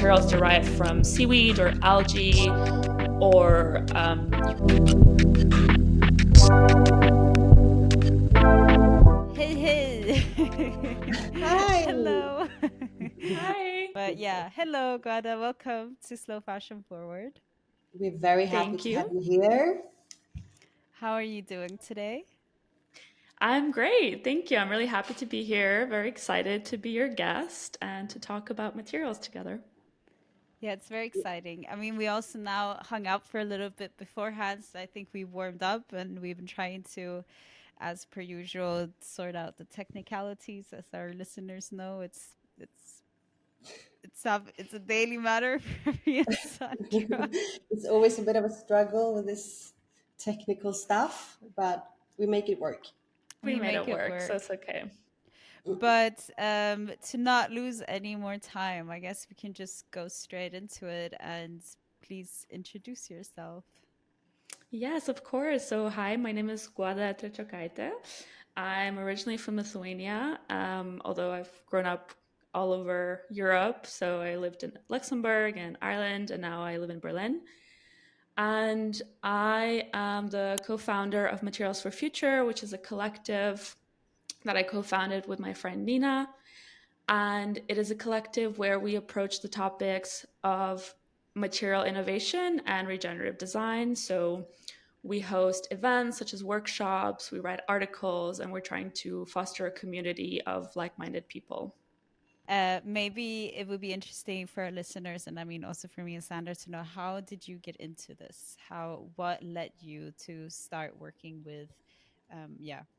materials derived from seaweed or algae or Hey. Hi. Hello. Hi. But yeah, hello, Guada. Welcome to Slow Fashion Forward. We're very happy Thank to have you. you here. How are you doing today? I'm great. Thank you. I'm really happy to be here. Very excited to be your guest and to talk about materials together. Yeah, it's very exciting. I mean, we also now hung out for a little bit beforehand, so I think we warmed up and we've been trying to, as per usual, sort out the technicalities. As our listeners know, it's a daily matter for me and Sandra. It's always a bit of a struggle with this technical stuff, but we make it work. We We made make it it work, so work. it's okay. But to not lose any more time, I guess we can just go straight into it and please introduce yourself. Yes, of course. So, hi, my name is Guoda Treciokaite. I'm originally from Lithuania, although I've grown up all over Europe. So, I lived in Luxembourg and Ireland, and now I live in Berlin. And I am the co founder of Materials for Future, which is a collective that I co founded with my friend Nina. And it is a collective where we approach the topics of material innovation and regenerative design. So we host events such as workshops, we write articles, and we're trying to foster a community of like minded people. Maybe it would be interesting for our listeners, and I mean also for me and Sandra, to know how did you get into this? What led you to start working with,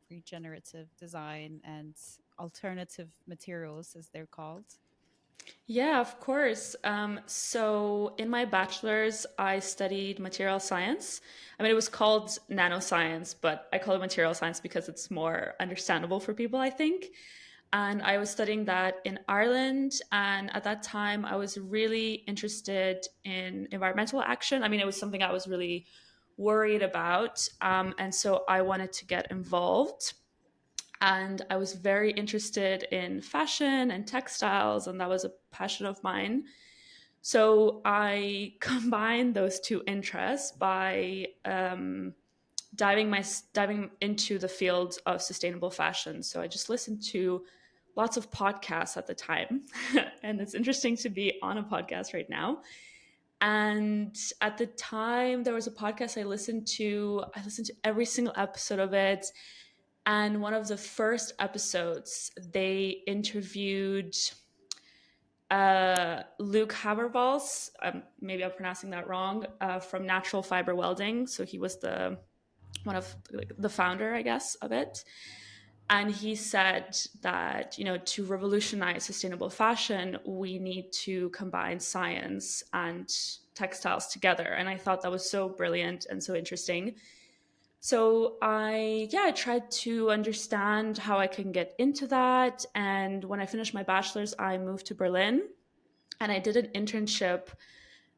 regenerative design and alternative materials, as they're called? Yeah, of course. So in my bachelor's, I studied material science. I mean, it was called nanoscience, but I call it material science because it's more understandable for people, I think. And I was studying that in Ireland. And at that time, I was really interested in environmental action. I mean, it was something I was really worried about. And so I wanted to get involved. And I was very interested in fashion and textiles, and that was a passion of mine. So I combined those two interests by diving into the field of sustainable fashion. So I just listened to lots of podcasts at the time, and it's interesting to be on a podcast right now. And at the time, there was a podcast I listened to. I listened to every single episode of it. And one of the first episodes, they interviewed Luke Habervals. Maybe I'm pronouncing that wrong. From Natural Fiber Welding. So he was the one of the founder, I guess, of it. And he said that, to revolutionize sustainable fashion, we need to combine science and textiles together. And I thought that was so brilliant and so interesting. So I tried to understand how I can get into that. And when I finished my bachelor's, I moved to Berlin and I did an internship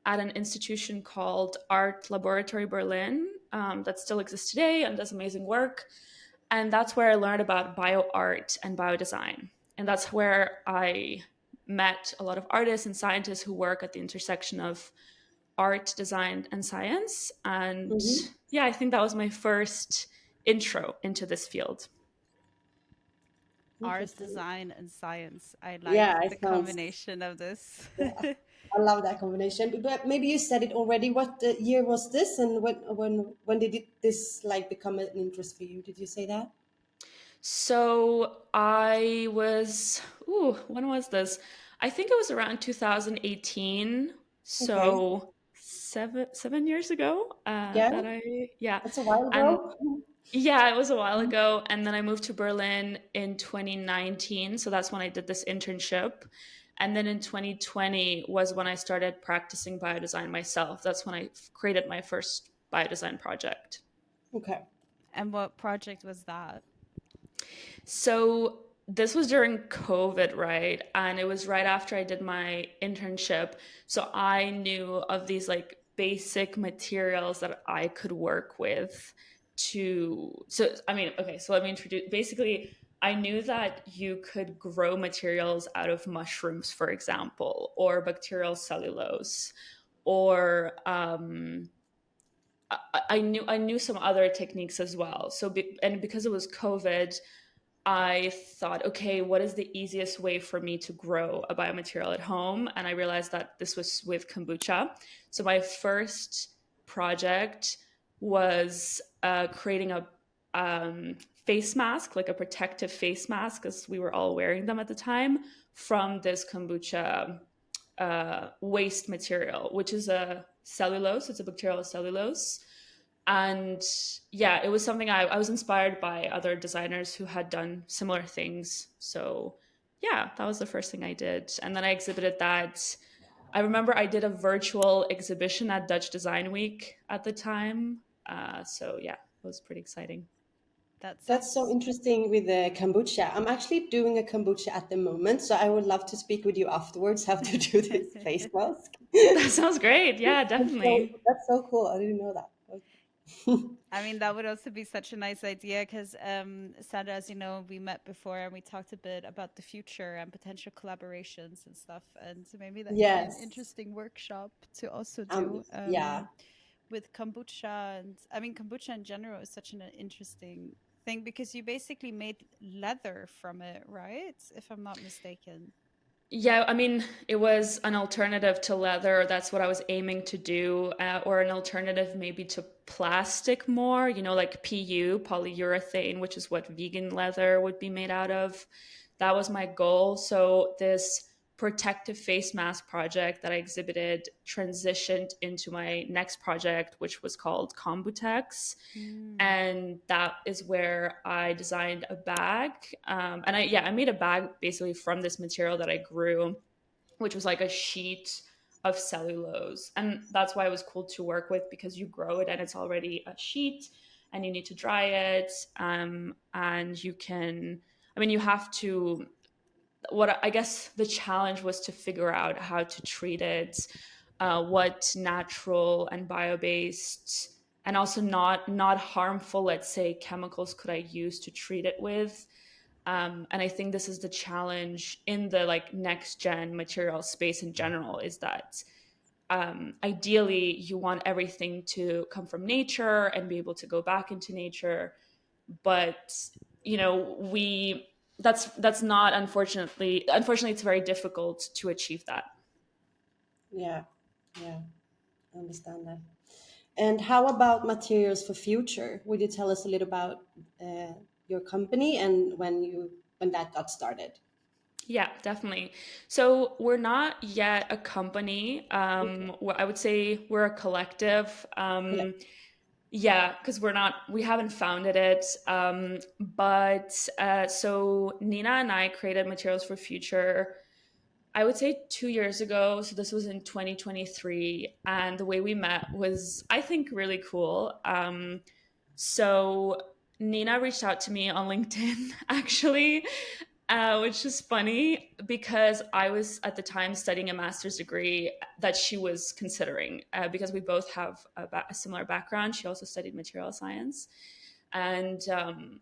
at an institution called Art Laboratory Berlin that still exists today and does amazing work. And that's where I learned about bio art and biodesign. And that's where I met a lot of artists and scientists who work at the intersection of art, design, and science. And Mhm. yeah, I think that was my first intro into this field. Art, Interesting. design, and science. I Yeah, like the it sounds. combination of this. Yeah, I love that combination. But maybe you said it already. What year was this, and when did this like become an interest for you? Did you say that? So I was, when was this? I think it was around 2018. Okay. So seven years ago. Yeah, Yeah. that's a while And ago. yeah, it was a while ago. And then I moved to Berlin in 2019. So that's when I did this internship. And then in 2020 was when I started practicing biodesign myself. That's when I created my first biodesign project. Okay. And what project was that? So this was during COVID, right? And it was right after I did my internship. So I knew of these like basic materials that I could work with to so I mean, okay, so let me introduce basically I knew that you could grow materials out of mushrooms, for example, or bacterial cellulose, or I knew some other techniques as well. And because it was COVID, I thought, okay, what is the easiest way for me to grow a biomaterial at home? And I realized that this was with kombucha. So my first project was creating a face mask, like a protective face mask, because we were all wearing them at the time, from this kombucha waste material, which is a cellulose. It's a bacterial cellulose. And yeah, it was something I was inspired by other designers who had done similar things. So yeah, that was the first thing I did. And then I exhibited that. I remember I did a virtual exhibition at Dutch Design Week at the time. So yeah, it was pretty exciting. That That's so sounds interesting with the kombucha. I'm actually doing a kombucha at the moment, so I would love to speak with you afterwards how to do this face mask. That sounds great. Yeah, definitely. That's so cool. I didn't know that. I mean, that would also be such a nice idea because, Sandra, as you know, we met before and we talked a bit about the future and potential collaborations and stuff. And so maybe that could be an Yes. interesting workshop to also do Yeah. with kombucha. And I mean, kombucha in general is such an interesting thing because you basically made leather from it, right? If I'm not mistaken. Yeah, I mean, it was an alternative to leather. That's what I was aiming to do, or an alternative maybe to plastic more, like PU, polyurethane, which is what vegan leather would be made out of. That was my goal. So this protective face mask project that I exhibited transitioned into my next project, which was called Kombutex. Mm. And that is where I designed a bag. And I made a bag basically from this material that I grew, which was like a sheet of cellulose. And that's why it was cool to work with, because you grow it and it's already a sheet and you need to dry it. And you have to, what I guess the challenge was to figure out how to treat it, what natural and bio-based and also not harmful, let's say, chemicals could I use to treat it with. And I think this is the challenge in the like next gen material space in general, is that ideally you want everything to come from nature and be able to go back into nature, but we that's not, unfortunately it's very difficult to achieve that. Yeah. Yeah. I understand that. And how about materials for future? Would you tell us a little about your company and when that got started? Yeah, definitely. So we're not yet a company. Okay. I would say we're a collective. Collect. Yeah, because we haven't founded it. But so Nina and I created Materials for Future, I would say 2 years ago. So this was in 2023. And the way we met was, I think, really cool. So Nina reached out to me on LinkedIn, actually, which is funny because I was at the time studying a master's degree that she was considering, because we both have a similar background. She also studied material science. And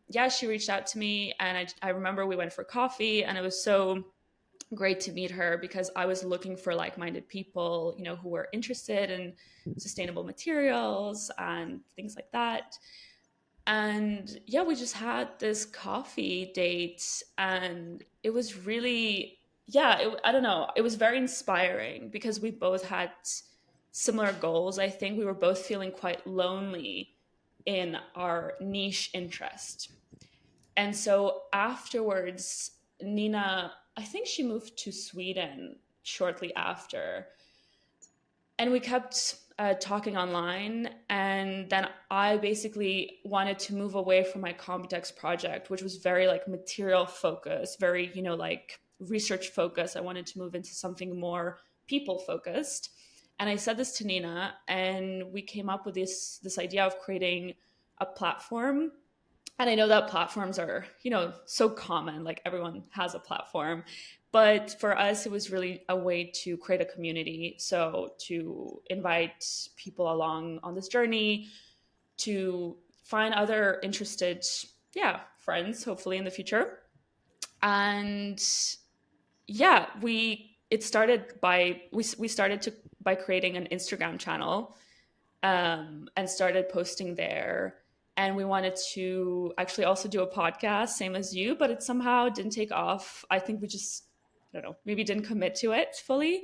yeah, she reached out to me, and I remember we went for coffee, and it was so great to meet her because I was looking for like-minded people, who were interested in sustainable materials and things like that. And yeah, we just had this coffee date, and it was really, yeah, I don't know, it was very inspiring because we both had similar goals. I think we were both feeling quite lonely in our niche interest. And so afterwards, Nina, I think she moved to Sweden shortly after, and we kept talking online. And then I basically wanted to move away from my Computex project, which was very like material focused, very, like research focused. I wanted to move into something more people focused. And I said this to Nina, and we came up with this idea of creating a platform. And I know that platforms are, so common, like everyone has a platform. But for us, it was really a way to create a community. So to invite people along on this journey, to find other interested, yeah, friends, hopefully in the future. And yeah, it started by we started to by creating an Instagram channel, and started posting there. And we wanted to actually also do a podcast, same as you, but it somehow didn't take off. I think we just, I don't know, maybe didn't commit to it fully.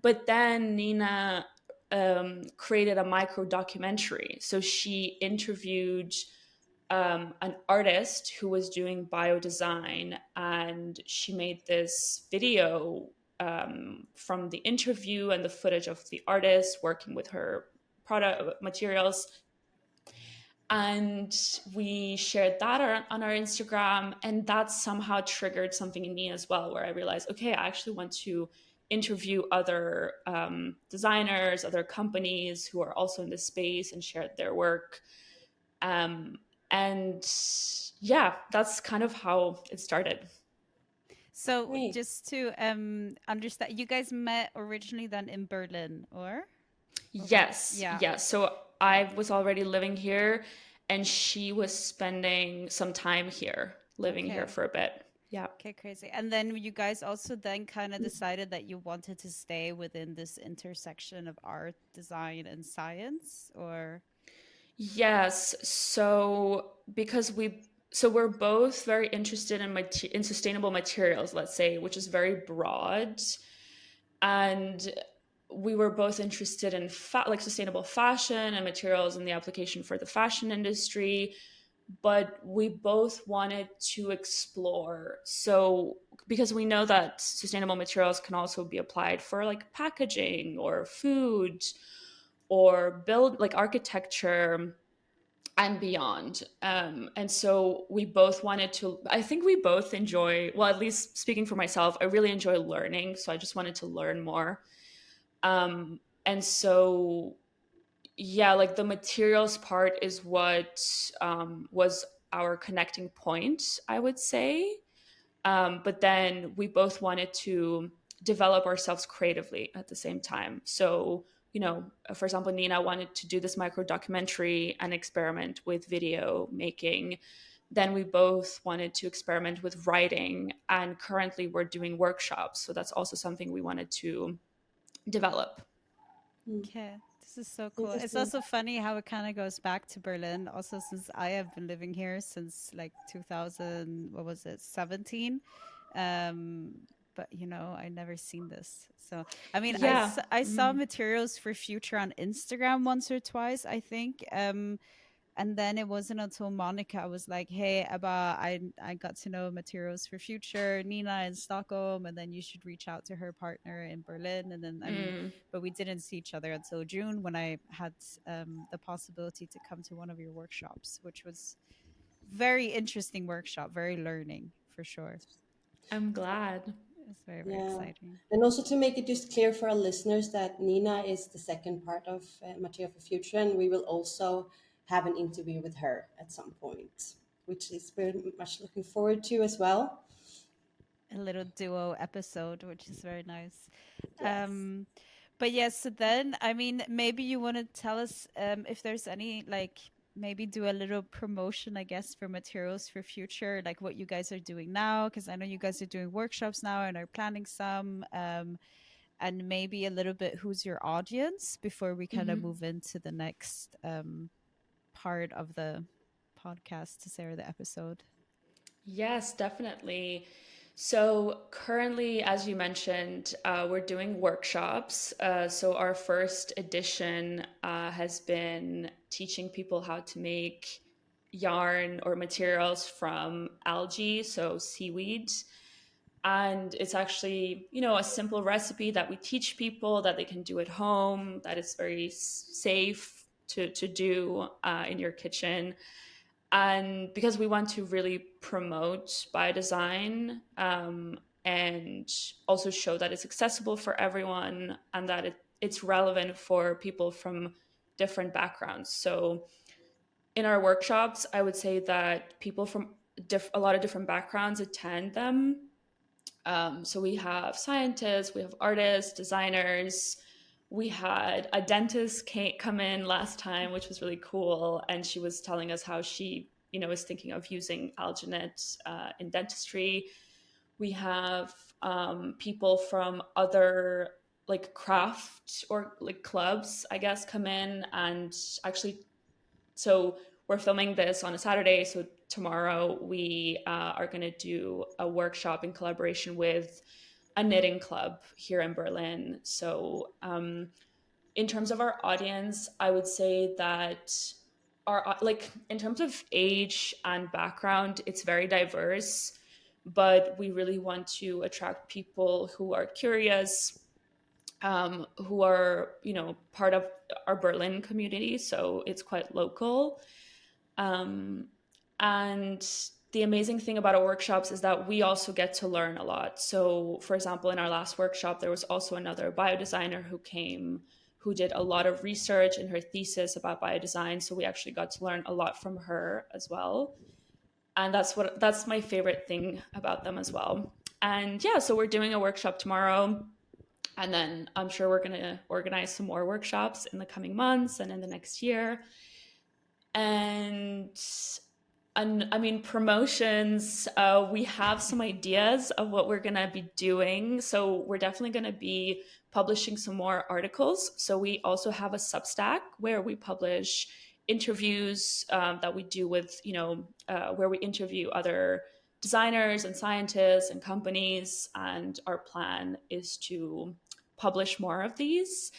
But then Nina created a micro documentary. So she interviewed an artist who was doing biodesign, and she made this video from the interview and the footage of the artist working with her product materials. And we shared that on our Instagram, and that somehow triggered something in me as well, where I realized, okay, I actually want to interview other designers, other companies who are also in this space and share their work. um, and yeah, that's kind of how it started. So Great. just to understand, you guys met originally then in Berlin, or Yes, yeah. yes. So I was already living here, and she was spending some time here, living here Okay. for a bit. Yeah. Okay, crazy. And then you guys also then kind of decided that you wanted to stay within this intersection of art, design, and science, or Yes. So because we're both very interested in sustainable materials, let's say, which is very broad. And we were both interested in like sustainable fashion and materials and the application for the fashion industry, but we both wanted to explore. So because we know that sustainable materials can also be applied for like packaging or food or build like architecture and beyond. And so we both wanted to, I think we both enjoy, well, at least speaking for myself, I really enjoy learning. So I just wanted to learn more. And so, yeah, like the materials part is what was our connecting point, I would say. But then we both wanted to develop ourselves creatively at the same time. So, for example, Nina wanted to do this micro documentary and experiment with video making. Then we both wanted to experiment with writing, and currently we're doing workshops. So that's also something we wanted to develop. Mm. okay. This is so cool. It's Interesting. also funny how it kind of goes back to Berlin, also since I have been living here since like 2000, what was it, 17? Um, but I never seen this. So, I mean, Yeah. I saw Mm. materials for future on Instagram once or twice, I think. And then it wasn't until Monica was like, "Hey, Abba, I got to know Materials for Future, Nina in Stockholm, and then you should reach out to her partner in Berlin." And then, I mean, Mm. but we didn't see each other until June when I had the possibility to come to one of your workshops, which was very interesting workshop, very learning for sure. I'm glad. It's very, very Yeah. exciting. And also to make it just clear for our listeners that Nina is the second part of Material for Future, and we will also have an interview with her at some point, which is very much looking forward to as well. A little duo episode, which is very nice. Yes. Um, but yes, so then I mean, maybe you want to tell us if there's any like maybe do a little promotion, I guess, for Materials for Future, like what you guys are doing now, because I know you guys are doing workshops now and are planning some, and maybe a little bit who's your audience before we kind of Mhm. move into the next part of the podcast to say or the episode. Yes, definitely. So currently, as you mentioned, we're doing workshops. So our first edition has been teaching people how to make yarn or materials from algae, so seaweed. And it's actually, a simple recipe that we teach people that they can do at home, that is very safe to do in your kitchen. And because we want to really promote biodesign, and also show that it's accessible for everyone and that it's relevant for people from different backgrounds. So in our workshops, I would say that people from a lot of different backgrounds attend them. So we have scientists, we have artists, designers. We had a dentist come in last time, which was really cool, and she was telling us how she, is thinking of using alginate in dentistry. We have people from other like craft or like clubs, I guess, come in and actually. So we're filming this on a Saturday. So tomorrow we are going to do a workshop in collaboration with a knitting club here in Berlin. So in terms of our audience, I would say that our like in terms of age and background, it's very diverse, but we really want to attract people who are curious, who are part of our Berlin community, so it's quite local. um, and the amazing thing about our workshops is that we also get to learn a lot. So, for example, in our last workshop, there was also another biodesigner who came, who did a lot of research in her thesis about biodesign. So we actually got to learn a lot from her as well. And that's my favorite thing about them as well. And yeah, so we're doing a workshop tomorrow. And then I'm sure we're going to organize some more workshops in the coming months and in the next year. And I mean, promotions, we have some ideas of what we're going to be doing. So we're definitely going to be publishing some more articles. So we also have a Substack where we publish interviews that we do with, where we interview other designers and scientists and companies. And our plan is to publish more of these.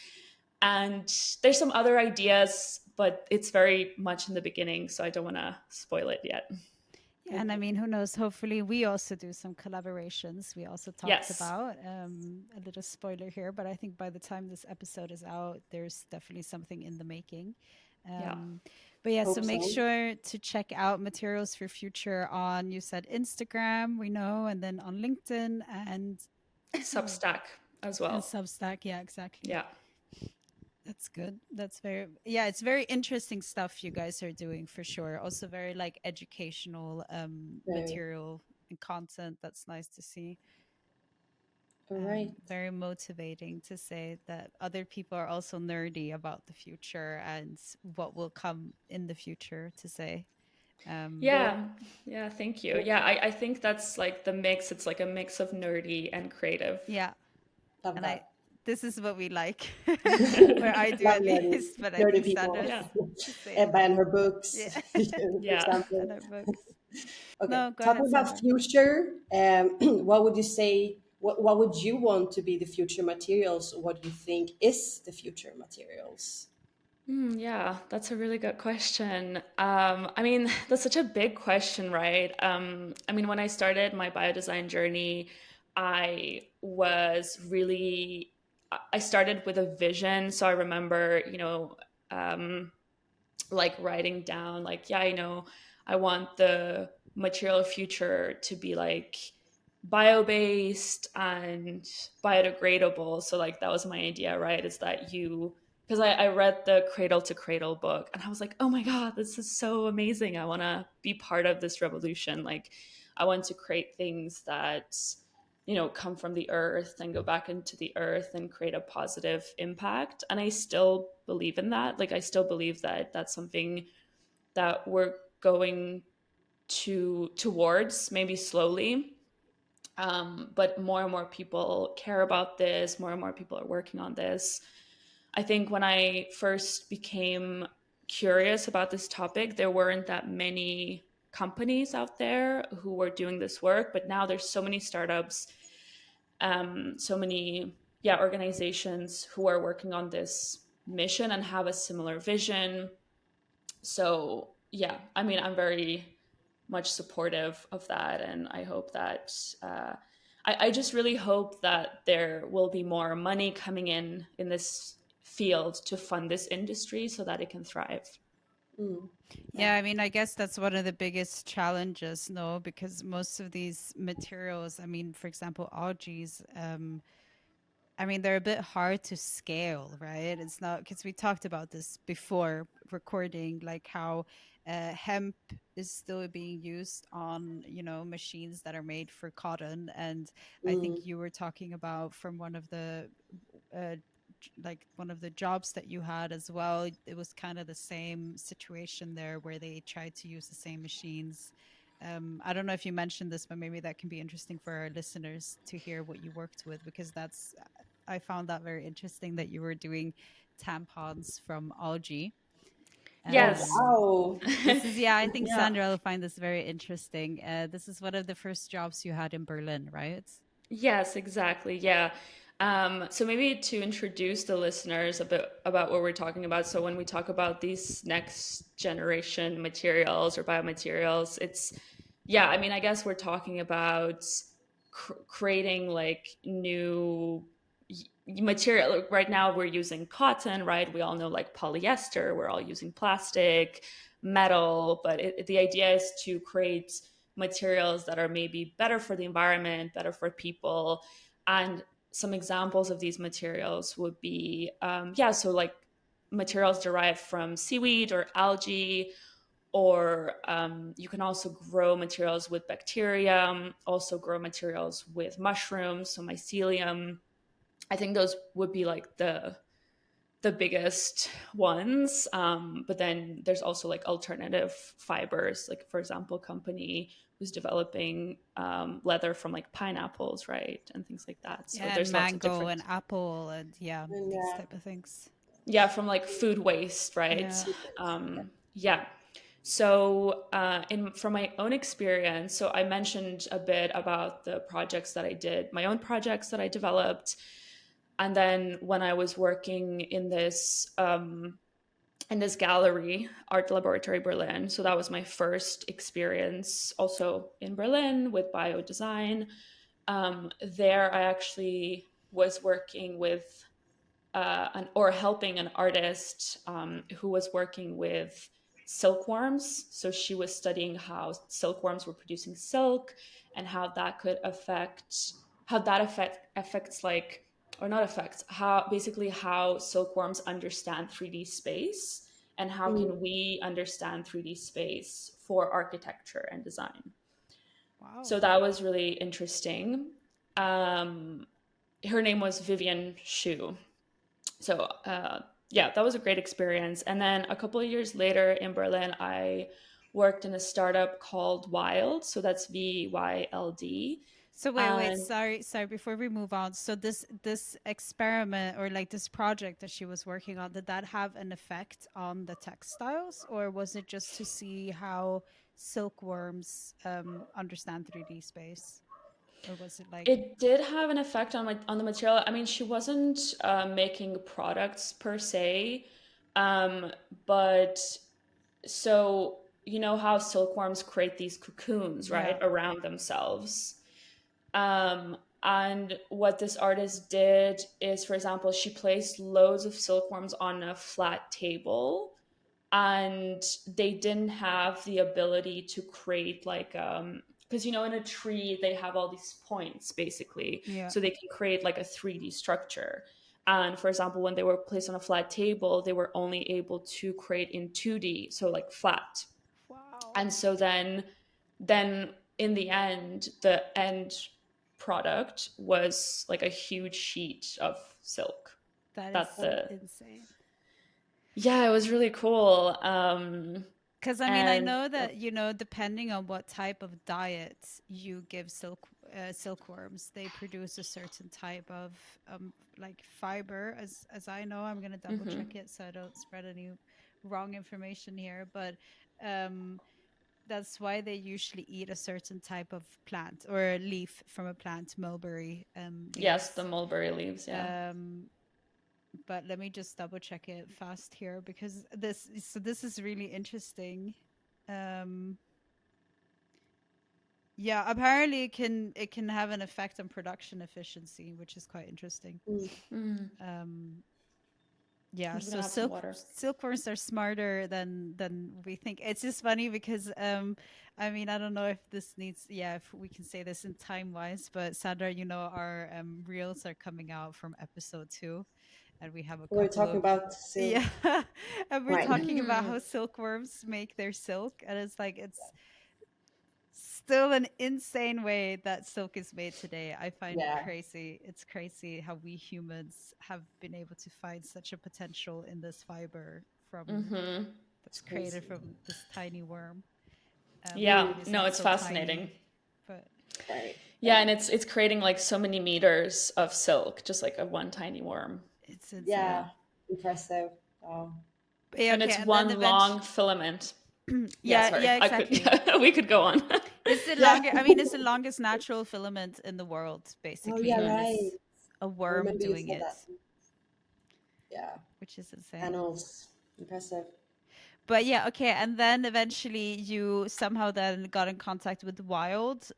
And there's some other ideas, but it's very much in the beginning, so I don't want to spoil it yet. Yeah, and I mean, who knows? Hopefully, we also do some collaborations. We also talked Yes. about a little spoiler here, but I think by the time this episode is out, there's definitely something in the making. Yeah. But yeah, so Hope make so. sure to check out Materials for Future on, you said Instagram, we know, and then on LinkedIn and Substack as and well. Substack. Yeah, exactly. Yeah. That's good. That's very, yeah, it's very interesting stuff you guys are doing for sure. Also very like educational Very. material and content. That's nice to see. All right. Very motivating to say that other people are also nerdy about the future and what will come in the future to say. Yeah. Yeah. Yeah. Thank you. Yeah. I think that's like the mix. It's like a mix of nerdy and creative. Yeah. Love And I, that. this is what we like, or I do Love at nerdy, least, but I nerdy think people. Sandra's Yeah. the same. And buying her books, Yeah. for Yeah. example. And our books. Okay, No, go talking ahead, about Sandra. future, what would you say? What would you want to be the future materials? What do you think is the future materials? Yeah, that's a really good question. I mean, that's such a big question, right? I mean, when I started my biodesign journey, I was really, I started with a vision. So I remember, um, like writing down, like, yeah, I want the material future to be like bio-based and biodegradable. So like that was my idea, right? Is that because I read the Cradle to Cradle book and I was like, oh my God, this is so amazing. I want to be part of this revolution. Like I want to create things that, come from the earth and go back into the earth and create a positive impact. And I still believe in that. Like I still believe that that's something that we're going towards, maybe slowly. But more and more people care about this, more and more people are working on this. I think when I first became curious about this topic, there weren't that many companies out there who were doing this work, but now there's so many startups, so many organizations who are working on this mission and have a similar vision. So yeah, I mean, I'm very much supportive of that, and I hope that I just really hope that there will be more money coming in this field to fund this industry so that it can thrive. Mm, yeah. Yeah, I mean, I guess that's one of the biggest challenges, no, because most of these materials, I mean, for example, algae, I mean, they're a bit hard to scale, right? It's not because we talked about this before recording, like how hemp is still being used on, machines that are made for cotton. And I think Mm, you were talking about from one of the like one of the jobs that you had as well, it was kind of the same situation there where they tried to use the same machines I don't know if you mentioned this, but maybe that can be interesting for our listeners to hear what you worked with, because I found that very interesting that you were doing tampons from algae. Oh Yes. wow. This is, yeah, I think Yeah. Sandra will find this very interesting. This is one of the first jobs you had in Berlin, right? Yes, exactly. Yeah. So maybe to introduce the listeners a bit about what we're talking about. So when we talk about these next generation materials or biomaterials, yeah, I mean, I guess we're talking about creating like new material. Like, right now we're using cotton, right? We all know like polyester, we're all using plastic, metal, but the idea is to create materials that are maybe better for the environment, better for people. And some examples of these materials would be, yeah, so like materials derived from seaweed or algae, or you can also grow materials with bacteria, also grow materials with mushrooms, so mycelium. I think those would be like the biggest ones. But then there's also like alternative fibers, like for example, company who's developing leather from like pineapples, right, and things like that. So Yeah, and there's lots of mango different, and apple and yeah, And these yeah, type of things. yeah, from like food waste, right? Yeah. Yeah. So, in from my own experience, so I mentioned a bit about the projects that I did, my own projects that I developed, and then when I was working in this gallery, Art Laboratory Berlin. So that was my first experience also in Berlin with bio design. There, I actually was working with or helping an artist who was working with silkworms. So she was studying how silkworms were producing silk and how that could affects like, or not affects, how basically how silkworms understand 3D space, and how mm, can we understand 3D space for architecture and design. Wow. So that was really interesting. Um, Her name was Vivian Shu. So yeah, that was a great experience. And then a couple of years later in Berlin, I worked in a startup called Wild. So that's VYLD. So wait, And sorry. Before we move on, so this experiment or like this project that she was working on, did that have an effect on the textiles, or was it just to see how silkworms understand 3D space, or was it like? it did have an effect on on the material. I mean, she wasn't making products per se, um, but so you know how silkworms create these cocoons, right, Yeah. around themselves. And what this artist did is, for example, she placed loads of silkworms on a flat table, and they didn't have the ability to create like because you know in a tree they have all these points basically, Yeah. so they can create like a 3D structure. And for example, when they were placed on a flat table, they were only able to create in 2D, so like flat. Wow. And so then in the end, the end product was like a huge sheet of silk That is that the insane. yeah, it was really cool. Because I mean, I And know that, depending on what type of diet you give silkworms, they produce a certain type of like fiber. As I know, I'm gonna double mhm. check it so I don't spread any wrong information here. But um, that's why they usually eat a certain type of plant or a leaf from a plant, mulberry Yes, the leaves. mulberry leaves, yeah. Um, but let me just double check it fast here because this is really interesting. Um, yeah, apparently it can have an effect on production efficiency, which is quite interesting. mm. Mm. Um, yeah, I'm just gonna so have some water. silkworms are smarter than we think. It's just funny because I mean, I don't know if this needs, yeah, if we can say this in time wise, but Sandra, our reels are coming out from episode 2, and we have a We're couple talking of, about silk, yeah, and we're right? talking about Mm. how silkworms make their silk, and it's like it's still an insane way that silk is made today. I find it Yeah. crazy. It's crazy how we humans have been able to find such a potential in this fiber from Mm-hmm. It's that's created crazy. from this tiny worm. Yeah, Maybe it's no, not it's so fascinating. tiny, but Right. Yeah, and it's creating like so many meters of silk, just like a one tiny worm. it's insane. Yeah. Yeah. Impressive. Wow. But yeah, And okay, it's and then one long eventually, filament. Yeah, yeah, sorry. yeah, I could exactly. we could go on. It's the Yeah. longer. I mean, it's the longest natural filament in the world, Oh basically, yeah, Mhm. and right. it's a I worm remember you doing said it, that. Yeah. which is insane. Panels. Impressive. But yeah, okay, and then eventually you somehow then got in contact with Wild,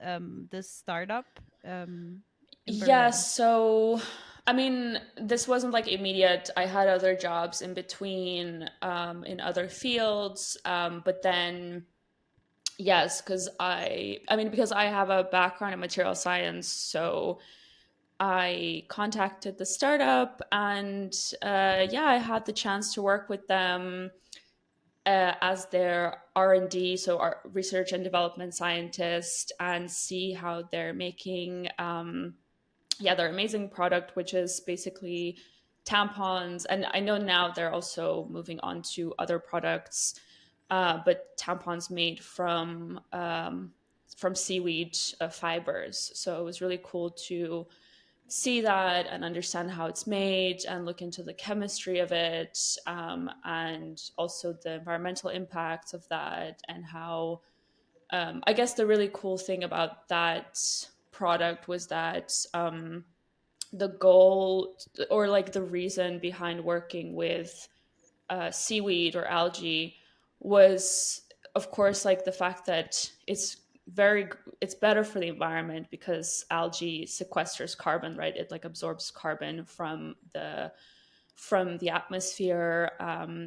this startup, in Yeah, Berlin. so I mean, this wasn't like immediate. I had other jobs in between, in other fields. But then yes, because I mean, because I have a background in material science, so I contacted the startup, and yeah, I had the chance to work with them as their R&D, so our research and development scientist, and see how they're making yeah, their amazing product, which is basically tampons. And I know now they're also moving on to other products, but tampons made from seaweed fibers. So it was really cool to see that and understand how it's made and look into the chemistry of it, and also the environmental impacts of that, and how I guess the really cool thing about that product was that the goal, or like the reason behind working with seaweed or algae, was of course like the fact that it's better for the environment because algae sequesters carbon, right? It like absorbs carbon from the atmosphere,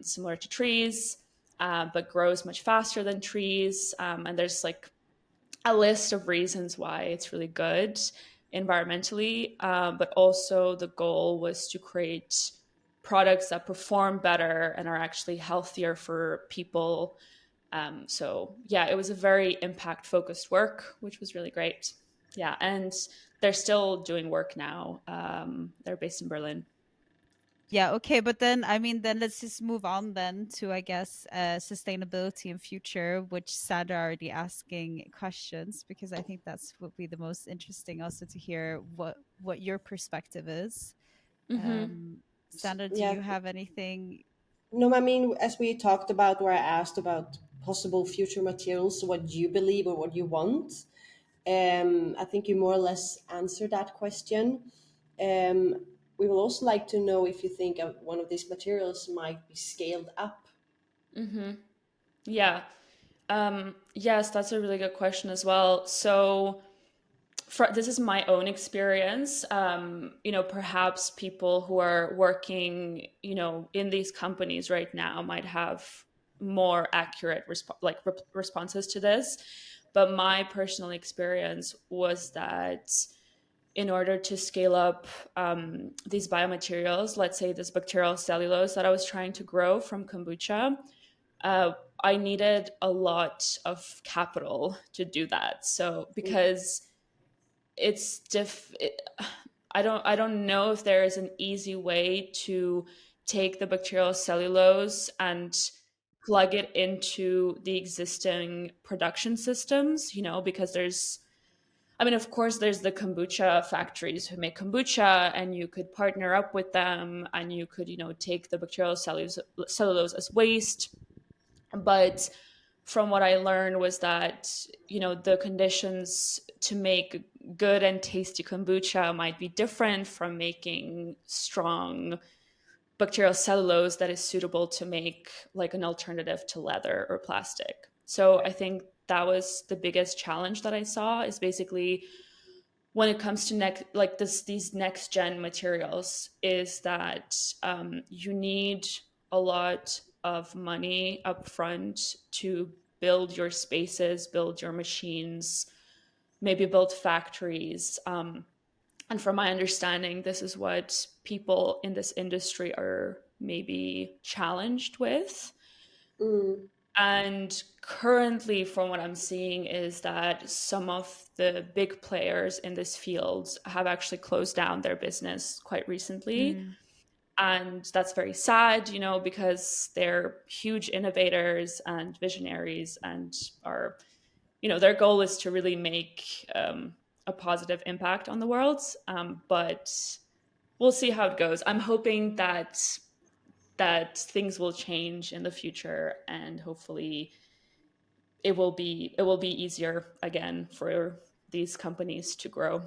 similar to trees, but grows much faster than trees. And there's like a list of reasons why it's really good environmentally, but also the goal was to create products that perform better and are actually healthier for people. So yeah, it was a very impact focused work, which was really great. Yeah, and they're still doing work now. They're based in Berlin. Yeah, okay, but then I mean, then let's just move on then to, I guess, sustainability and future, which Sandra already asking questions, because I think that's would be the most interesting also to hear what your perspective is. Mm-hmm. Sandra, do Yeah. you have anything? No, I mean, as we talked about, where I asked about possible future materials, what you believe or what you want, I think you more or less answered that question. Um, we will also like to know if you think of one of these materials might be scaled up. Mm-hmm. Yeah. Yes, that's a really good question as well. So this is my own experience. Perhaps people who are working, in these companies right now might have more accurate responses to this. But my personal experience was that in order to scale up these biomaterials, let's say this bacterial cellulose that I was trying to grow from kombucha, uh, I needed a lot of capital to do that. So because it's I don't know if there is an easy way to take the bacterial cellulose and plug it into the existing production systems, because I mean, of course, there's the kombucha factories who make kombucha, and you could partner up with them, and you could, take the bacterial cellulose as waste. But from what I learned was that, the conditions to make good and tasty kombucha might be different from making strong bacterial cellulose that is suitable to make like an alternative to leather or plastic. So I think that was the biggest challenge that I saw, is basically when it comes to these next gen materials, is that you need a lot of money up front to build your spaces, build your machines, maybe build factories. And from my understanding, this is what people in this industry are maybe challenged with. Mm, And currently, from what I'm seeing, is that some of the big players in this field have actually closed down their business quite recently. Mm, And that's very sad, because they're huge innovators and visionaries and are their goal is to really make a positive impact on the world. But we'll see how it goes. I'm hoping that things will change in the future, and hopefully it will be easier again for these companies to grow.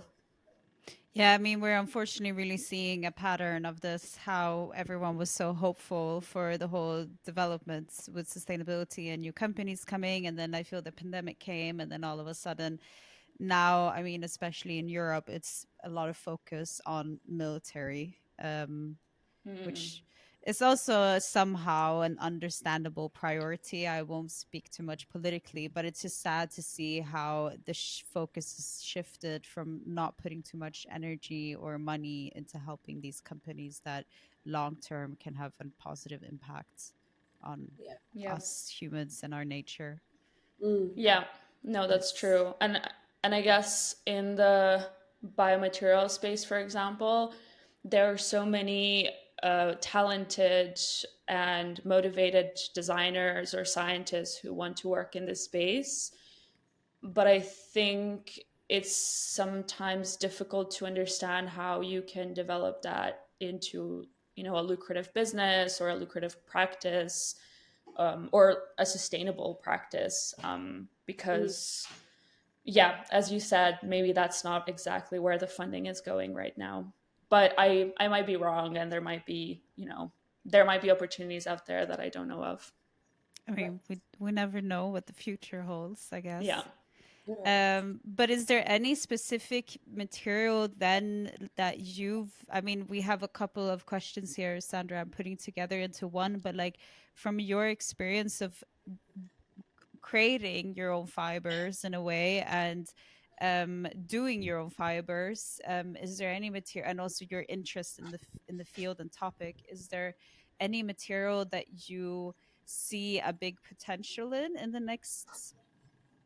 Yeah, I mean, we're unfortunately really seeing a pattern of this, how everyone was so hopeful for the whole developments with sustainability and new companies coming. And then I feel the pandemic came, and then all of a sudden, now, I mean, especially in Europe, it's a lot of focus on military. Mm. Which is also somehow an understandable priority. I won't speak too much politically, but it's just sad to see how the focus has shifted from not putting too much energy or money into helping these companies that long term can have a positive impact on Yeah. Yeah. us humans and our nature. Mm. Yeah, no, that's It's true. And I guess in the biomaterial space, for example, there are so many talented and motivated designers or scientists who want to work in this space. But I think it's sometimes difficult to understand how you can develop that into, a lucrative business or a lucrative practice, or a sustainable practice, Mm. because yeah, as you said, maybe that's not exactly where the funding is going right now. But I might be wrong, and there might be opportunities out there that I don't know of. I mean, we never know what the future holds, I Yeah. guess. Yeah. But is there any specific material then that I mean, we have a couple of questions here, Sandra, I'm putting together into one, but like from your experience of creating your own fibers in a way and doing your own fibers, is there any material, and also your interest in in the field and topic, is there any material that you see a big potential in the next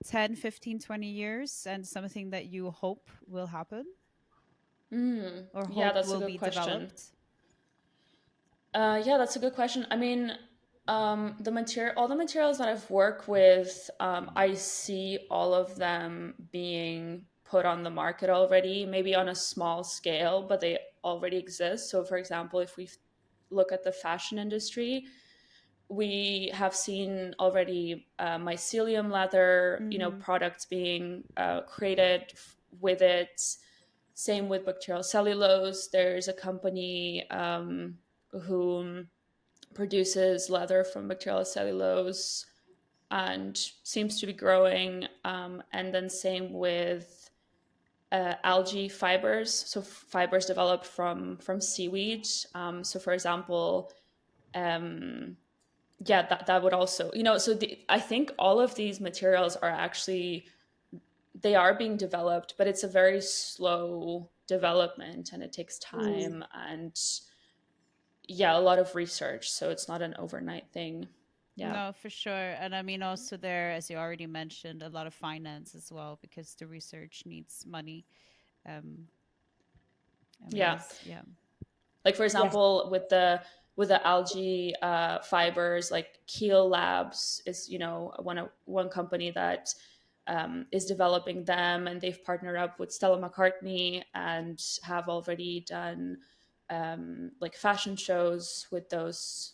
10, 15, 20 years, and something that you hope will happen or Yeah, hope that's a will good be question. developed? Yeah, that's a good question. I mean, all the materials that I've worked with, I see all of them being put on the market already, maybe on a small scale, but they already exist. So, for example, if we look at the fashion industry, we have seen already mycelium leather, Mm-hmm. products being created with it. Same with bacterial cellulose. There's a company who produces leather from bacterial cellulose and seems to be growing. And then same with algae fibers, so fibers developed from seaweed. So, for example, yeah, that would also, so I think all of these materials are actually, they are being developed, but it's a very slow development, and it takes Mm. time, and yeah, a lot of research, so it's not an overnight thing. Yeah. No, for sure. And I mean, also there, as you already mentioned, a lot of finance as well, because the research needs money. Um, I mean, Yeah, as yeah. like for Yes. example, with the algae fibers, like Keel Labs is, one company that is developing them, and they've partnered up with Stella McCartney and have already done like fashion shows with those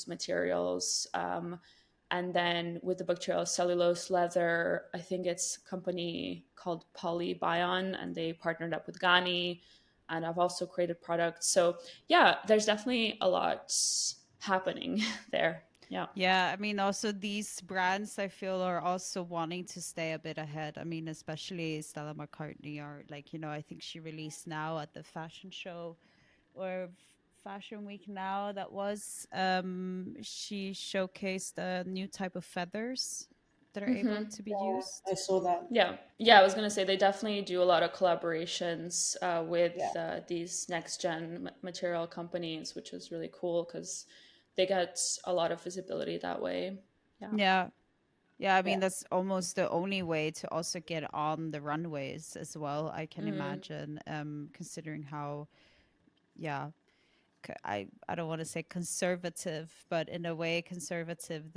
materials. And then with the bacterial cellulose leather, I think it's a company called Polybion, and they partnered up with Ghani, and I've also created products. So yeah, there's definitely a lot happening there. Yeah. Yeah, I mean, also these brands I feel are also wanting to stay a bit ahead. I mean, especially Stella McCartney, or like, I think she released now at the fashion show or fashion week now, that was she showcased a new type of feathers that are able to be Yeah, I used. saw that. Yeah, I was gonna say they definitely do a lot of collaborations Yeah. with these next gen material companies, which is really cool because they get a lot of visibility that way. Yeah. Yeah. Yeah, I mean, Yeah. that's almost the only way to also get on the runways as well, I can imagine, considering how, yeah, I don't want to say conservative, but in a way conservative,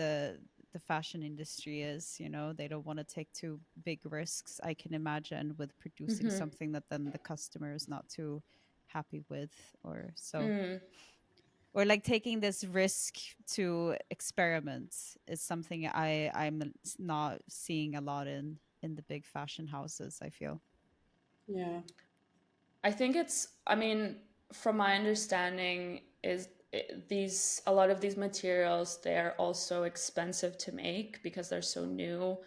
the fashion industry is. You know, they don't want to take too big risks, I can imagine, with producing Mm-hmm. something that then the customer is not too happy with, or so. Mm. Or like taking this risk to experiment is something I'm not seeing a lot in the big fashion houses, I feel. Yeah. I think I mean, from my understanding, these a lot of these materials, they're also expensive to make because they're so new,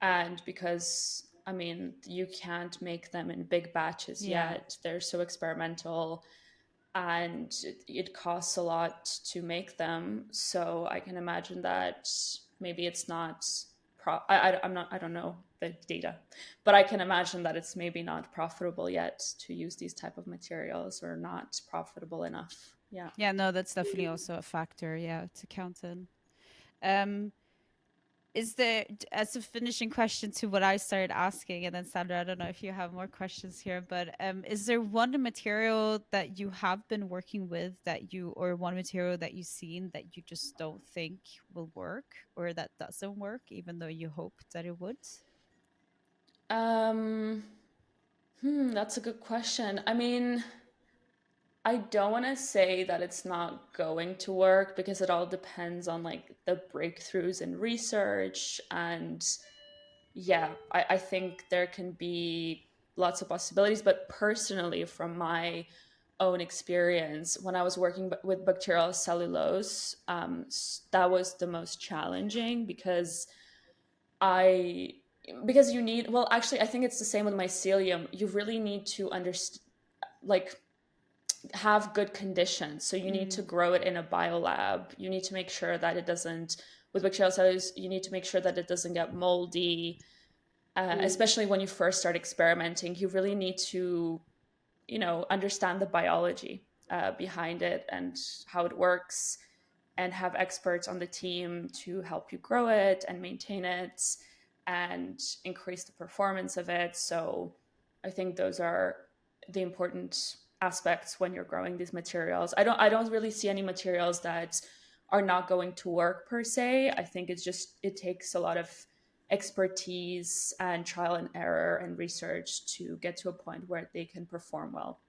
and because I mean, you can't make them in big batches Yeah. yet. They're so experimental, and it costs a lot to make them. So I can imagine that maybe it's not I'm not, I don't know the data, but I can imagine that it's maybe not profitable yet to use these type of materials, or not profitable enough. Yeah. Yeah, no, that's definitely also a factor, yeah, to count in. Um, is there, as a finishing question to what I started asking, and then Sandra, I don't know if you have more questions here, but is there one material that you have been working with that you, or one material that you've seen that you just don't think will work, or that doesn't work, even though you hoped that it would? Um, that's a good question. I mean, I don't want to say that it's not going to work, because it all depends on like the breakthroughs in research. And yeah, I think there can be lots of possibilities. But personally, from my own experience, when I was working with bacterial cellulose, that was the most challenging, I because you need, well, actually, I think it's the same with mycelium. You really need to understand, like, have good conditions. So you need to grow it in a biolab. You need to make sure that it doesn't, with bacterial cellulose, you need to make sure that it doesn't get moldy. Especially when you first start experimenting, you really need to, understand the biology behind it and how it works, and have experts on the team to help you grow it and maintain it and increase the performance of it. So I think those are the important aspects when you're growing these materials. I don't really see any materials that are not going to work per se. I think it takes a lot of expertise and trial and error and research to get to a point where they can perform well.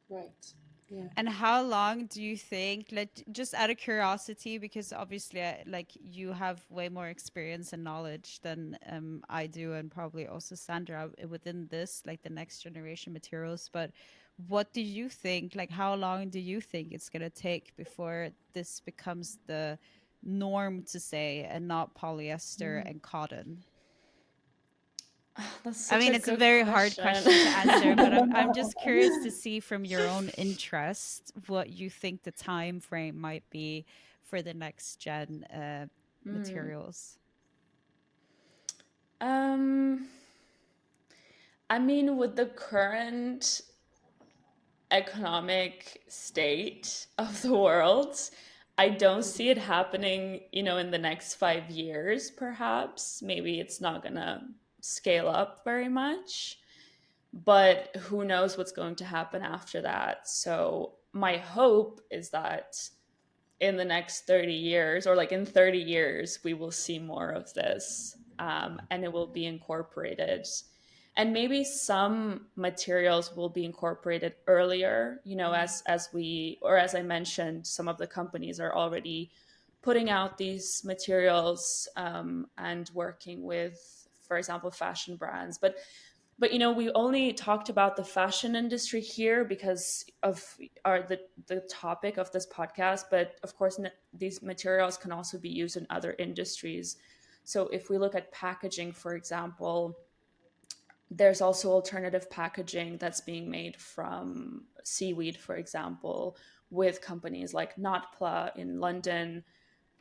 Right. Yeah. And how long do you think, like, just out of curiosity, because obviously, like, you have way more experience and knowledge than I do, and probably also Sandra within this, like the next generation materials. But what do you think, like, how long do you think it's going to take before this becomes the norm to say, and not polyester and cotton? That's I such mean, a it's a good very hard question. question to answer, but I'm just curious to see from your own interest what you think the time frame might be for the next gen materials. um I mean, with the current economic state of the world, I don't see it happening, in the next 5 years, perhaps. Maybe it's not gonna scale up very much, but who knows what's going to happen after that. So my hope is that in the next 30 years, or like in 30 years, we will see more of this, and it will be incorporated. And maybe some materials will be incorporated earlier, as I mentioned, some of the companies are already putting out these materials, and working with, for example, fashion brands. But we only talked about the fashion industry here because of the topic of this podcast. But of course, these materials can also be used in other industries. So if we look at packaging, for example, there's also alternative packaging that's being made from seaweed, for example, with companies like Notpla in London,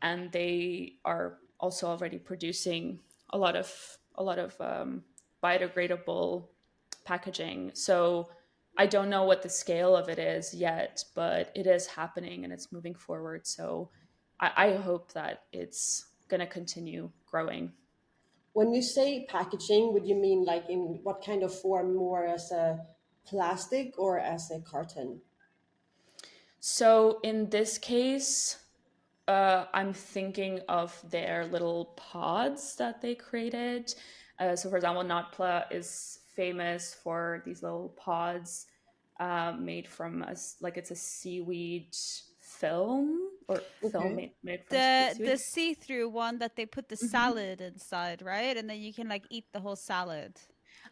and they are also already producing a lot of biodegradable packaging. So I don't know what the scale of it is yet, but it is happening and it's moving forward. So I hope that it's going to continue growing. When you say packaging, would you mean like in what kind of form? More as a plastic or as a carton? So in this case, I'm thinking of their little pods that they created. So, for example, Notpla is famous for these little pods made from like it's a seaweed film or film Okay. made from The seaweed. see-through one that they put the Mhm. salad inside, right? And then you can like eat the whole salad.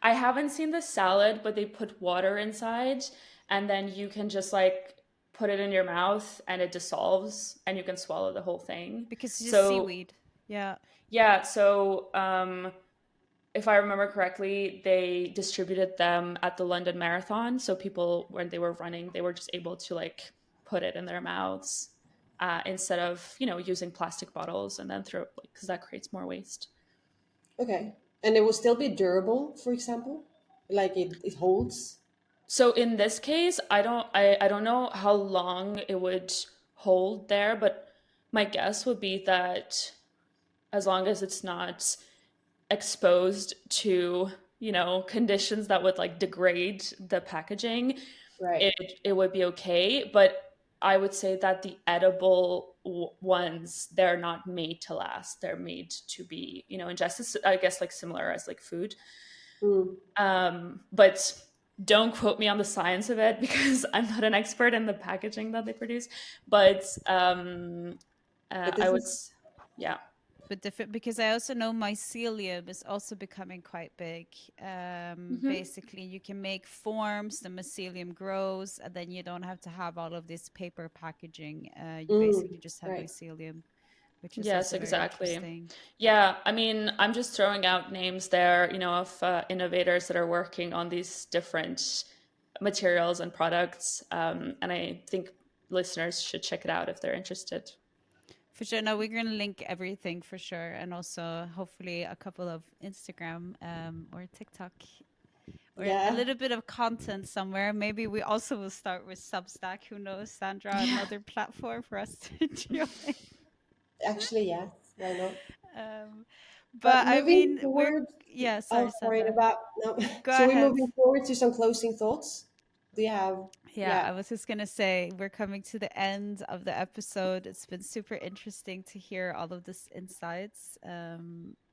I haven't seen the salad, but they put water inside, and then you can just like put it in your mouth and it dissolves and you can swallow the whole thing. Because it's just So, seaweed. Yeah. yeah, so if I remember correctly, they distributed them at the London Marathon. So people, when they were running, they were just able to like put it in their mouths instead of, using plastic bottles and then throw it, like, because that creates more waste. Okay. And it will still be durable, for example? Like it holds? So in this case, I don't know how long it would hold there, but my guess would be that as long as it's not exposed to, conditions that would like degrade the packaging, Right. it would be okay. But I would say that the edible ones, they're not made to last. They're made to be, ingested, I guess, like similar as like food. Mm. But don't quote me on the science of it because I'm not an expert in the packaging that they produce. But But I this would, is yeah. But different because I also know mycelium is also becoming quite big. Hmm. Basically, you can make forms, the mycelium grows, and then you don't have to have all of this paper packaging. You basically just have right. mycelium, which is Yes, also very exactly. interesting. Yeah, I mean, I'm just throwing out names there, of innovators that are working on these different materials and products. And I think listeners should check it out if they're interested. For sure. No, we're going to link everything for sure. And also, hopefully, a couple of Instagram or TikTok or a Yeah. little bit of content somewhere. Maybe we also will start with Substack. Who knows, Sandra? Yeah. Another platform for us to join. Actually, yes. Why not? Um, But but I moving mean, we're forward, yeah. oh, Sorry, sorry Sandra. about no. Go So we're ahead. moving forward to some closing thoughts. Do you have? Yeah, Yeah. I was just gonna say we're coming to the end of the episode. It's been super interesting to hear all of this insights.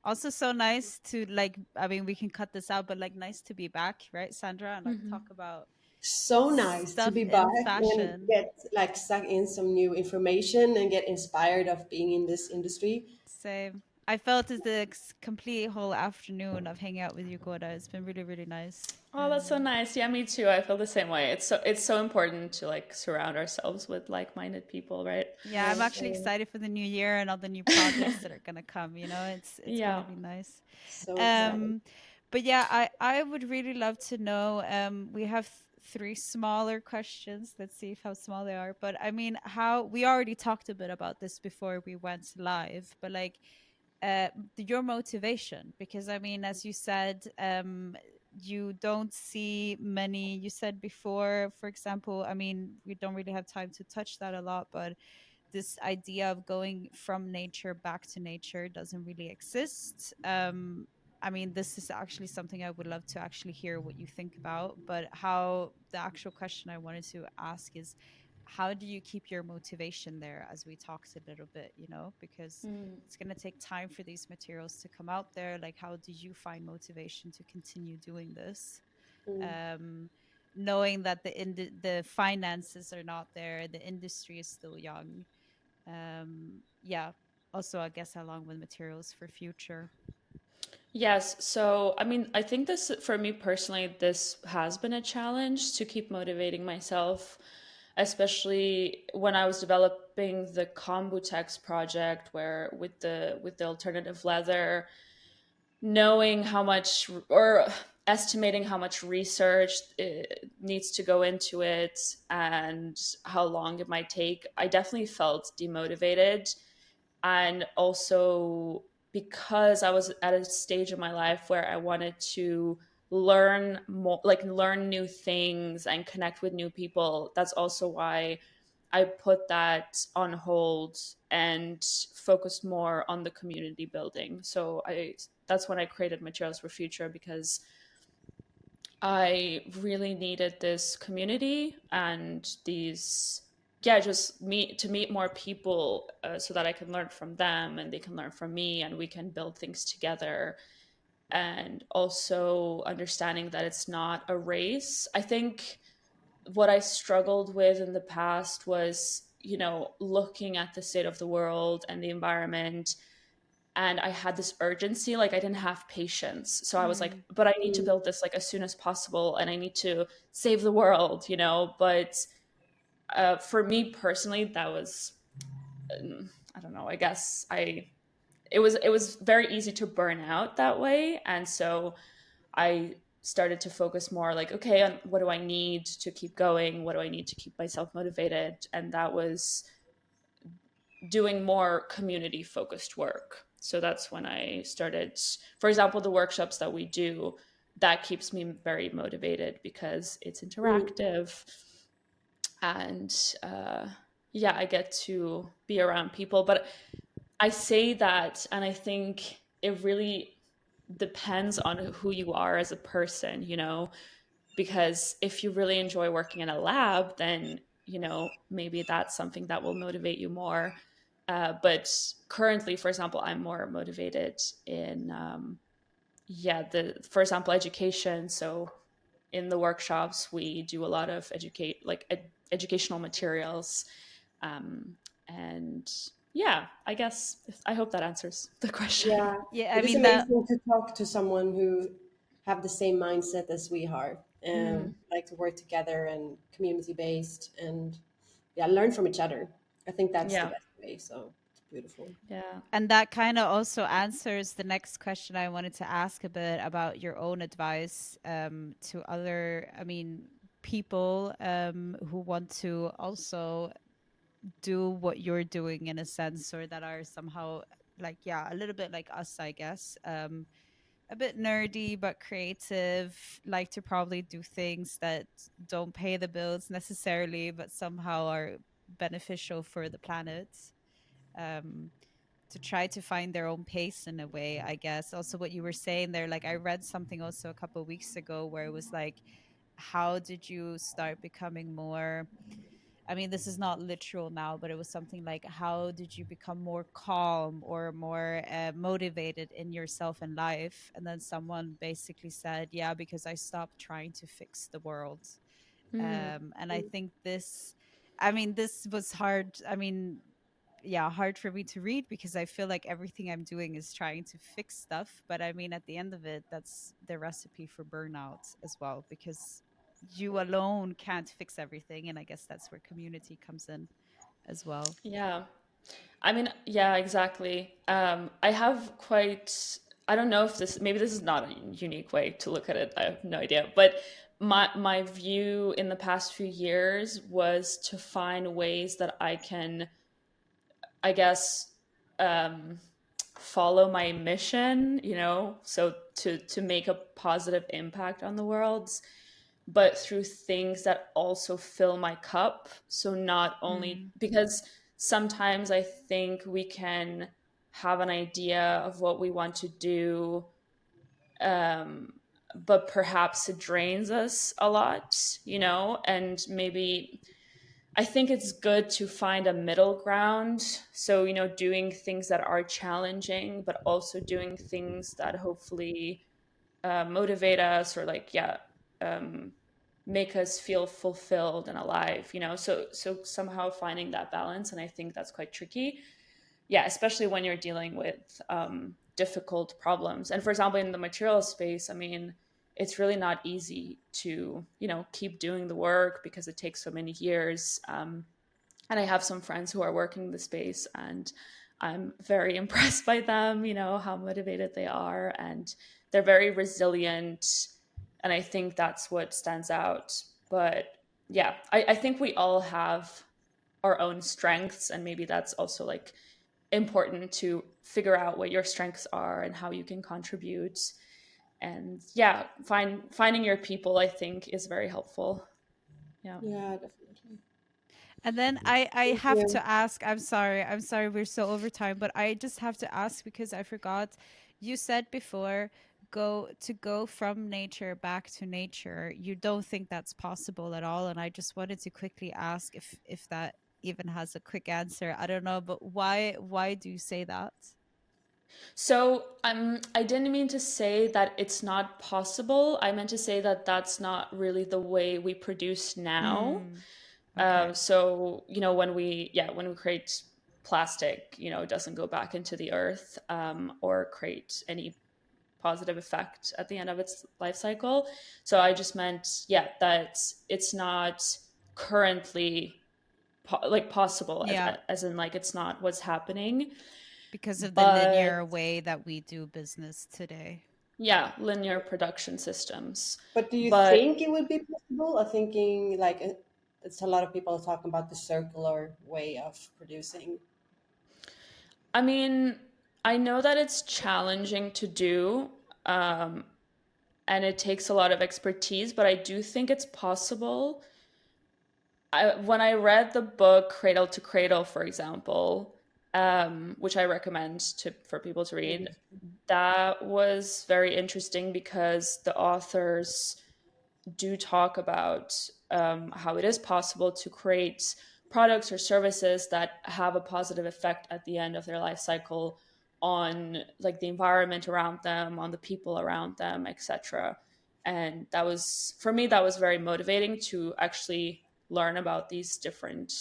Also so nice to like. I mean, we can cut this out, but like, nice to be back, right, Sandra, and like talk Hmm. about So nice to stuff be back in and fashion. get like suck in some new information and get inspired of being in this industry. Same. I felt as the complete whole afternoon of hanging out with you, Goda. It's been really, really nice. Oh, that's so nice. Yeah, me too. I feel the same way. It's so important to like surround ourselves with like-minded people, right? Yeah, I'm Yeah. actually excited for the new year and all the new projects that are gonna come. It's gonna Yeah. be nice. So excited. Um, but yeah, I would really love to know. We have three smaller questions. Let's see if how small they are. But I mean, how we already talked a bit about this before we went live. But like, your motivation, because I mean, as you said, you don't see many. You said before, for example. I mean, we don't really have time to touch that a lot, but this idea of going from nature back to nature doesn't really exist. I mean, this is actually something I would love to actually hear what you think about. But how the actual question I wanted to ask is, how do you keep your motivation there? As we talked a little bit, because Mm. it's going to take time for these materials to come out there. Like, how do you find motivation to continue doing this? Mm. Um, Knowing that the finances are not there, the industry is still young. Yeah, also I guess along with materials for future. Yes. So, I mean, I think this, for me personally, this has been a challenge to keep motivating myself, especially when I was developing the kombutex project, where with the alternative leather, knowing how much or estimating how much research needs to go into it and how long it might take, I definitely felt demotivated. And also because I was at a stage of my life where I wanted to learn more, like learn new things and connect with new people. That's also why I put that on hold and focused more on the community building. So I that's when I created Materials for Future, because I really needed this community and these yeah, just meet more people, so that I can learn from them and they can learn from me and we can build things together. And also understanding that it's not a race. I think what I struggled with in the past was, looking at the state of the world and the environment, and I had this urgency, like I didn't have patience. So I was like, Mm. but I need to Mm. build this like as soon as possible, and I need to save the world, But for me personally, that was, I don't know. I guess it was very easy to burn out that way, and so I started to focus more like, okay, on what do I need to keep going? What do I need to keep myself motivated? And that was doing more community focused work. So that's when I started, for example, the workshops that we do, that keeps me very motivated because it's Mm. interactive. And yeah, I get to be around people. But I say that, and I think it really depends on who you are as a person, because if you really enjoy working in a lab, then, maybe that's something that will motivate you more. But currently, for example, I'm more motivated in, yeah, for example, education. So in the workshops, we do a lot of educational materials. Um, and yeah, I hope that answers the question. Yeah, Yeah, I it is mean that. amazing to talk to someone who have the same mindset as we are, Mm, like to work together and community based, and yeah, learn from each other. I think that's the yeah, best way. So it's beautiful. yeah. And that kind of also answers the next question I wanted to ask a bit about your own advice to other, I mean, people who want to also do what you're doing in a sense, or that are somehow like, yeah, a little bit like us, I guess. A bit nerdy but creative, like to probably do things that don't pay the bills necessarily, but somehow are beneficial for the planet. Um, to try to find their own pace in a way, I guess. Also, what you were saying there, like I read something also a couple of weeks ago where it was like, how did you start becoming more? I mean, this is not literal now, but it was something like, how did you become more calm or more motivated in yourself and life? And then someone basically said, yeah, because I stopped trying to fix the world. Mm, And I think this, I mean, this was hard. I mean, yeah, hard for me to read because I feel like everything I'm doing is trying to fix stuff. But I mean, at the end of it, that's the recipe for burnout as well, because you alone can't fix everything. And I guess that's where community comes in as well. yeah. I mean, yeah, exactly. I have quite, I don't know if maybe this is not a unique way to look at it. I have no idea. But my view in the past few years was to find ways that I can, I guess, um, follow my mission, so to make a positive impact on the world, but through things that also fill my cup. So not only Mm. because sometimes I think we can have an idea of what we want to do, um, but perhaps it drains us a lot, and maybe I think it's good to find a middle ground. So, doing things that are challenging, but also doing things that hopefully motivate us, or like, yeah, um, make us feel fulfilled and alive, so somehow finding that balance. And I think that's quite tricky, yeah, especially when you're dealing with difficult problems. And for example, in the material space, I mean, it's really not easy to keep doing the work because it takes so many years. And I have some friends who are working the space, and I'm very impressed by them, how motivated they are, and they're very resilient. And I think that's what stands out. But yeah, I think we all have our own strengths, and maybe that's also like important to figure out what your strengths are and how you can contribute. And yeah, finding your people, I think, is very helpful. Yeah. Yeah, definitely. And then I Thank have you. to ask, I'm sorry, we're so over time, but I just have to ask because I forgot. You said before, go from nature back to nature. You don't think that's possible at all, and I just wanted to quickly ask if that even has a quick answer. I don't know, but why do you say that? So I didn't mean to say that it's not possible. I meant to say that that's not really the way we produce now. Mm, okay. So, when we create plastic, it doesn't go back into the earth, or create any positive effect at the end of its life cycle. So I just meant, that it's not currently possible, Yeah, as in like it's not what's happening. because of the But linear way that we do business today. yeah, linear production systems. But do you But think it would be possible? Or thinking like it's a lot of people talking about the circular way of producing. I mean, I know that it's challenging to do, um, and it takes a lot of expertise, but I do think it's possible. When I read the book Cradle to Cradle, for example, which I recommend for people to read, that was very interesting because the authors do talk about how it is possible to create products or services that have a positive effect at the end of their life cycle on like the environment around them, on the people around them, etc. And that was, for me, that was very motivating to actually learn about these different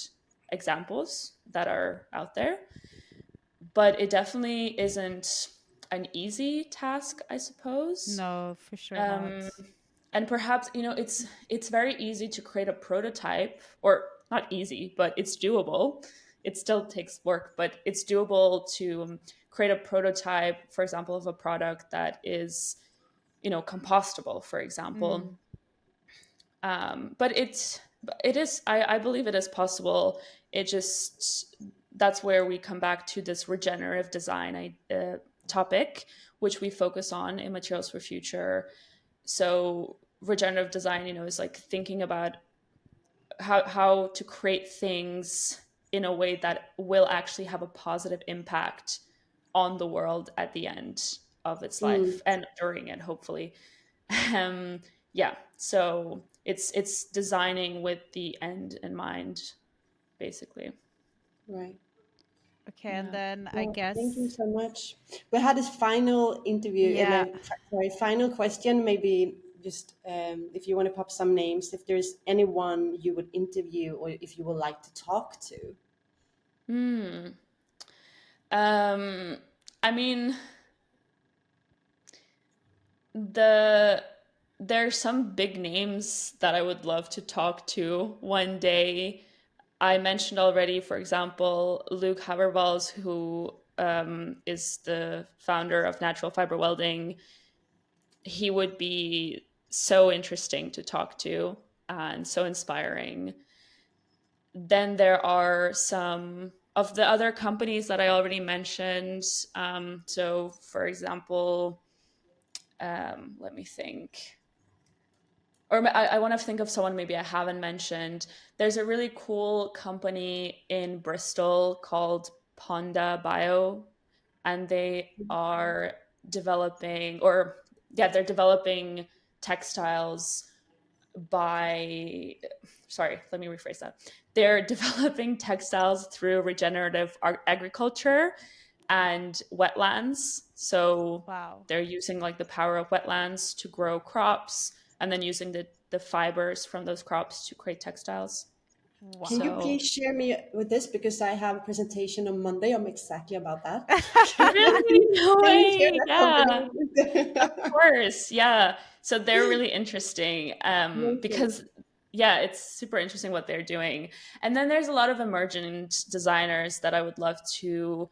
examples that are out there. But it definitely isn't an easy task, I suppose. No, for sure not. um, and perhaps, it's very easy to create a prototype, or not easy, but it's doable. It still takes work, but it's doable to create a prototype, for example, of a product that is, compostable, for example. Mm, But it is, I believe it is possible. It just, that's where we come back to this regenerative design topic, which we focus on in Materials for Future. So regenerative design, is like thinking about how to create things in a way that will actually have a positive impact on the world at the end of its Mm, life and during it, hopefully. um yeah, so it's designing with the end in mind, basically. right. okay, and Yeah. then I Well, thank you guess, so much. We had this final interview, yeah. sorry, final question. Maybe just if you want to pop some names, if there's anyone you would interview or if you would like to talk to. Hmm. um I mean, the there's some big names that I would love to talk to one day. I mentioned already, for example, Luke Habervals, who is the founder of Natural Fiber Welding. He would be so interesting to talk to and so inspiring. Then there are some of the other companies that I already mentioned. So, for example, let me think. Or I want to think of someone maybe I haven't mentioned. There's a really cool company in Bristol called Ponda Bio, and they are developing, or yeah, they're developing textiles by, sorry, let me rephrase that. They're developing textiles through regenerative agriculture and wetlands. So Wow. they're using like the power of wetlands to grow crops, and then using the fibers from those crops to create textiles. Can you Wow. So please share me with this because I have a presentation on Monday. I'm exactly about that. really, no Can you share way, that yeah. company? Of course, yeah. So they're really interesting, Amazing. because yeah, it's super interesting what they're doing. And then there's a lot of emergent designers that I would love to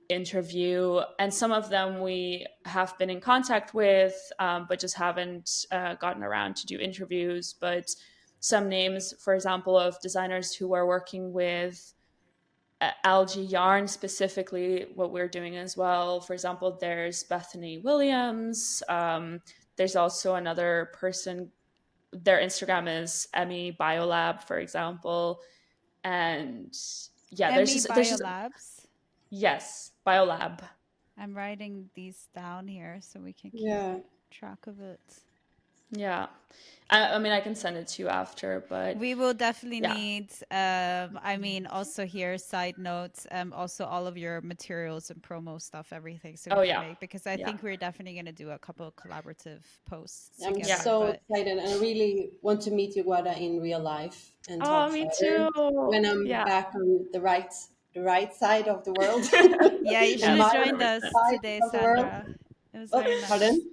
interview, and some of them we have been in contact with, but just haven't gotten around to do interviews. But some names, for example, of designers who are working with algae yarn, specifically what we're doing as well. For example, there's Bethany Williams. There's also another person, their Instagram is Emmy Biolab, for example. And yeah, Emmy there's just, Biolabs. yes, Biolab. I'm writing these down here so we can keep Yeah. track of it. Yeah. I mean, I can send it to you after, but We will definitely yeah. need, I mean, also here, side notes, also all of your materials and promo stuff, everything, so we Oh can yeah. make, because I Yeah. think we're definitely going to do a couple of collaborative posts I'm Yeah. together. so But excited, and I really want to meet you, Guada, in real life and Oh, talk me further too. when I'm Yeah. back on the right side of the world, yeah, you should on have my Yes, joined us 100%. side today, of the world. Sandra. It was Oh, very nice. pardon?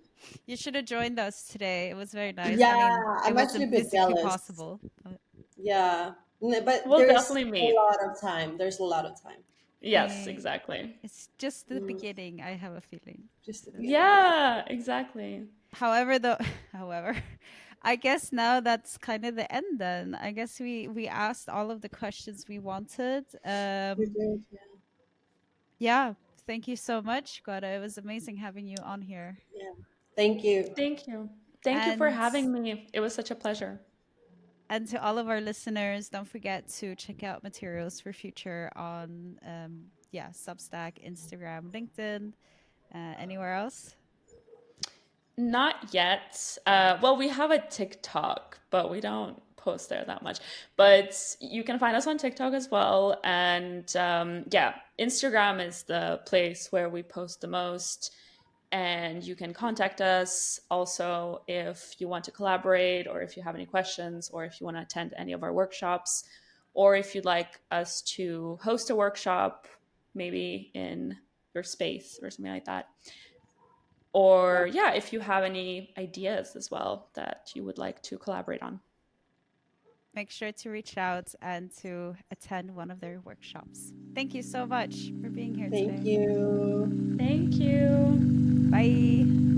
You should have joined us today. It was very nice. I Yeah, mean, it I'm actually a wasn't bit physically jealous. possible. But, Yeah, but We'll there's definitely a meet. lot of time. There's a lot of time. Yes, exactly. it's just the Mm, beginning, I have a feeling. just the beginning. Yeah. Yeah, exactly. However, though, however, I guess now that's kind of the end. Then I guess we asked all of the questions we wanted. We did, Yeah, thank you so much, Guada. It was amazing having you on here. yeah. Thank you. Thank you. Thank you for And having me. It was such a pleasure. and to all of our listeners, don't forget to check out materials for future on yeah, Substack, Instagram, LinkedIn, anywhere else. Not yet. Well, we have a TikTok, but we don't post there that much. But you can find us on TikTok as well. And yeah, Instagram is the place where we post the most. And you can contact us also if you want to collaborate, or if you have any questions, or if you want to attend any of our workshops, or if you'd like us to host a workshop, maybe in your space or something like that. Or yeah, if you have any ideas as well that you would like to collaborate on. Make sure to reach out and to attend one of their workshops. Thank you so much for being here Thank today. you. Thank you. Bye.